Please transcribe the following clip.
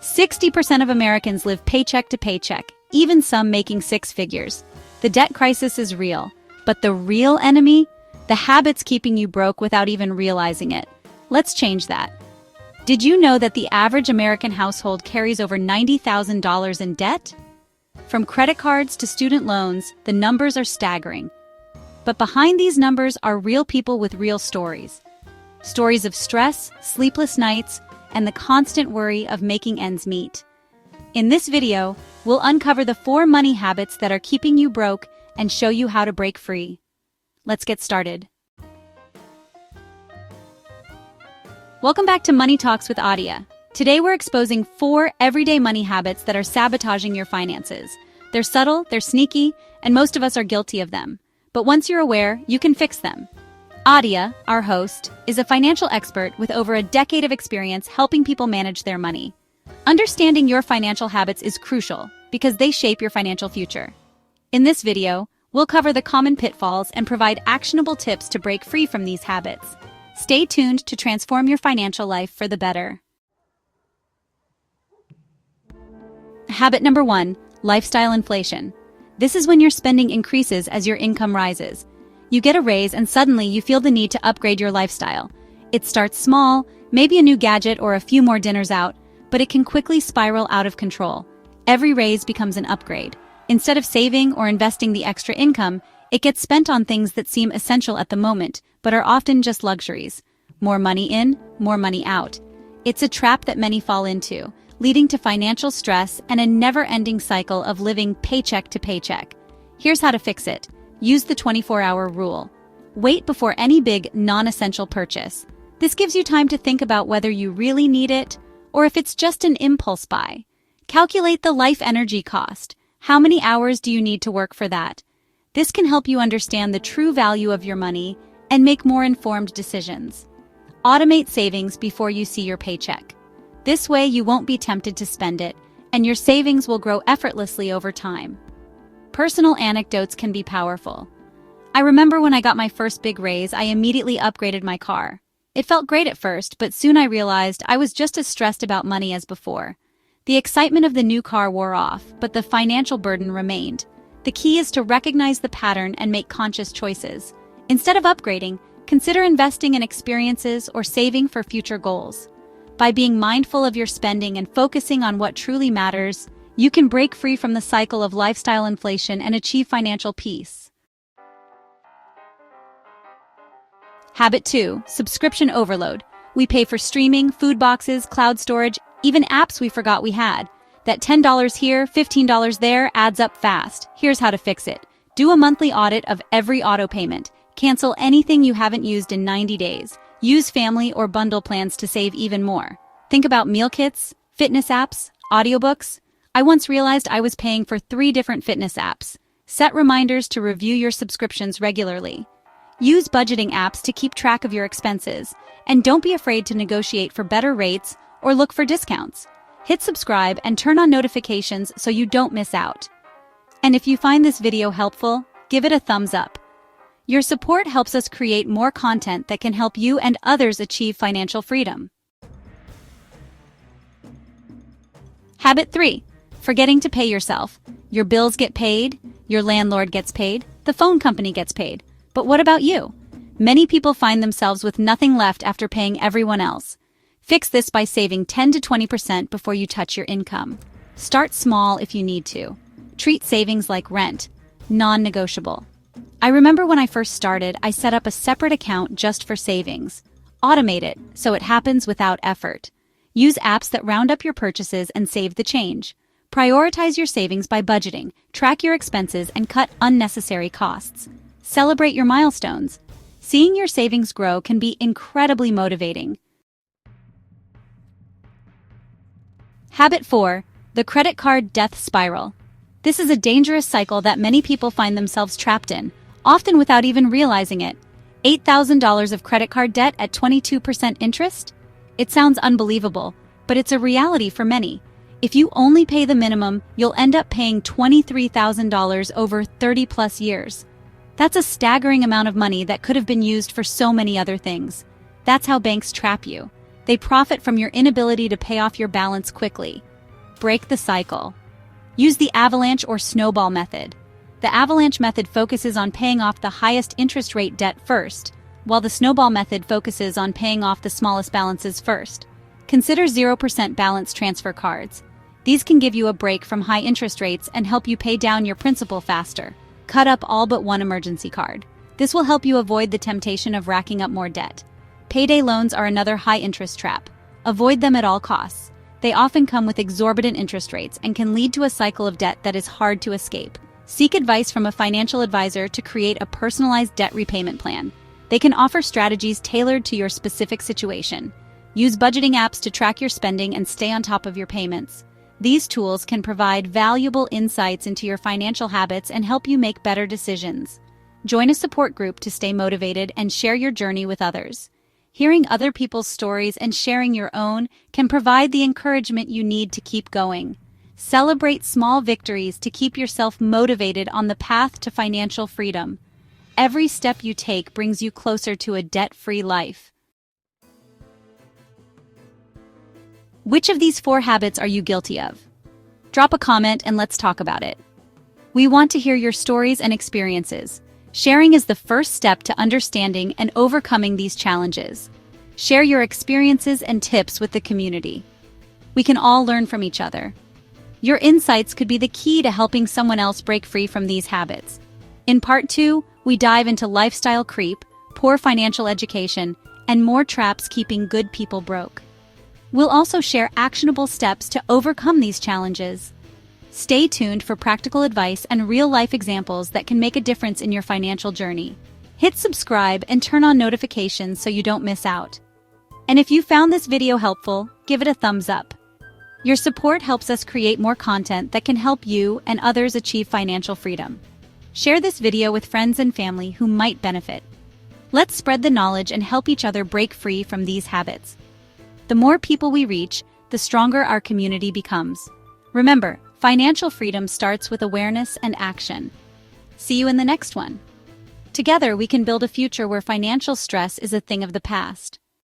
60% of Americans live paycheck to paycheck, even some making six figures. The debt crisis is real, but the real enemy? The habits keeping you broke without even realizing it. Let's change that. Did you know that the average American household carries over $90,000 in debt? From credit cards to student loans, the numbers are staggering. But behind these numbers are real people with real stories. Stories of stress, sleepless nights, and the constant worry of making ends meet. In this video, we'll uncover the 4 money habits that are keeping you broke and show you how to break free. Let's get started. Welcome back to Money Talks with Adia. Today we're exposing 4 everyday money habits that are sabotaging your finances. They're subtle, they're sneaky, and most of us are guilty of them. But once you're aware, you can fix them. Adia, our host, is a financial expert with over a decade of experience helping people manage their money. Understanding your financial habits is crucial because they shape your financial future. In this video, we'll cover the common pitfalls and provide actionable tips to break free from these habits. Stay tuned to transform your financial life for the better. Habit number 1, lifestyle inflation. This is when your spending increases as your income rises. You get a raise and suddenly you feel the need to upgrade your lifestyle. It starts small, maybe a new gadget or a few more dinners out, but it can quickly spiral out of control. Every raise becomes an upgrade. Instead of saving or investing the extra income, it gets spent on things that seem essential at the moment, but are often just luxuries. More money in, more money out. It's a trap that many fall into, leading to financial stress and a never-ending cycle of living paycheck to paycheck. Here's how to fix it. Use the 24-hour rule. Wait before any big, non-essential purchase. This gives you time to think about whether you really need it or if it's just an impulse buy. Calculate the life energy cost. How many hours do you need to work for that? This can help you understand the true value of your money and make more informed decisions. Automate savings before you see your paycheck. This way you won't be tempted to spend it, and your savings will grow effortlessly over time. Personal anecdotes can be powerful. I remember when I got my first big raise, I immediately upgraded my car. It felt great at first, but soon I realized I was just as stressed about money as before. The excitement of the new car wore off, but the financial burden remained. The key is to recognize the pattern and make conscious choices. Instead of upgrading, consider investing in experiences or saving for future goals. By being mindful of your spending and focusing on what truly matters, you can break free from the cycle of lifestyle inflation and achieve financial peace. Habit 2, subscription overload. We pay for streaming, food boxes, cloud storage, even apps we forgot we had. That $10 here, $15 there adds up fast. Here's how to fix it. Do a monthly audit of every auto payment. Cancel anything you haven't used in 90 days. Use family or bundle plans to save even more. Think about meal kits, fitness apps, audiobooks. I once realized I was paying for 3 different fitness apps. Set reminders to review your subscriptions regularly. Use budgeting apps to keep track of your expenses. And don't be afraid to negotiate for better rates or look for discounts. Hit subscribe and turn on notifications so you don't miss out. And if you find this video helpful, give it a thumbs up. Your support helps us create more content that can help you and others achieve financial freedom. Habit 3. Forgetting to pay yourself. Your bills get paid, your landlord gets paid, the phone company gets paid. But what about you? Many people find themselves with nothing left after paying everyone else. Fix this by saving 10 to 20% before you touch your income. Start small if you need to. Treat savings like rent, non-negotiable. I remember when I first started, I set up a separate account just for savings. Automate it so it happens without effort. Use apps that round up your purchases and save the change. Prioritize your savings by budgeting, track your expenses, and cut unnecessary costs. Celebrate your milestones. Seeing your savings grow can be incredibly motivating. Habit 4, the credit card death spiral. This is a dangerous cycle that many people find themselves trapped in, often without even realizing it. $8,000 of credit card debt at 22% interest? It sounds unbelievable, but it's a reality for many. If you only pay the minimum, you'll end up paying $23,000 over 30-plus years. That's a staggering amount of money that could have been used for so many other things. That's how banks trap you. They profit from your inability to pay off your balance quickly. Break the cycle. Use the avalanche or snowball method. The avalanche method focuses on paying off the highest interest rate debt first, while the snowball method focuses on paying off the smallest balances first. Consider 0% balance transfer cards. These can give you a break from high interest rates and help you pay down your principal faster. Cut up all but one emergency card. This will help you avoid the temptation of racking up more debt. Payday loans are another high-interest trap. Avoid them at all costs. They often come with exorbitant interest rates and can lead to a cycle of debt that is hard to escape. Seek advice from a financial advisor to create a personalized debt repayment plan. They can offer strategies tailored to your specific situation. Use budgeting apps to track your spending and stay on top of your payments. These tools can provide valuable insights into your financial habits and help you make better decisions. Join a support group to stay motivated and share your journey with others. Hearing other people's stories and sharing your own can provide the encouragement you need to keep going. Celebrate small victories to keep yourself motivated on the path to financial freedom. Every step you take brings you closer to a debt-free life. Which of these 4 habits are you guilty of? Drop a comment and let's talk about it. We want to hear your stories and experiences. Sharing is the first step to understanding and overcoming these challenges. Share your experiences and tips with the community. We can all learn from each other. Your insights could be the key to helping someone else break free from these habits. In Part 2, we dive into lifestyle creep, poor financial education, and more traps keeping good people broke. We'll also share actionable steps to overcome these challenges. Stay tuned for practical advice and real-life examples that can make a difference in your financial journey. Hit subscribe and turn on notifications so you don't miss out. And if you found this video helpful, give it a thumbs up. Your support helps us create more content that can help you and others achieve financial freedom. Share this video with friends and family who might benefit. Let's spread the knowledge and help each other break free from these habits. The more people we reach, the stronger our community becomes. Remember, financial freedom starts with awareness and action. See you in the next one. Together, we can build a future where financial stress is a thing of the past.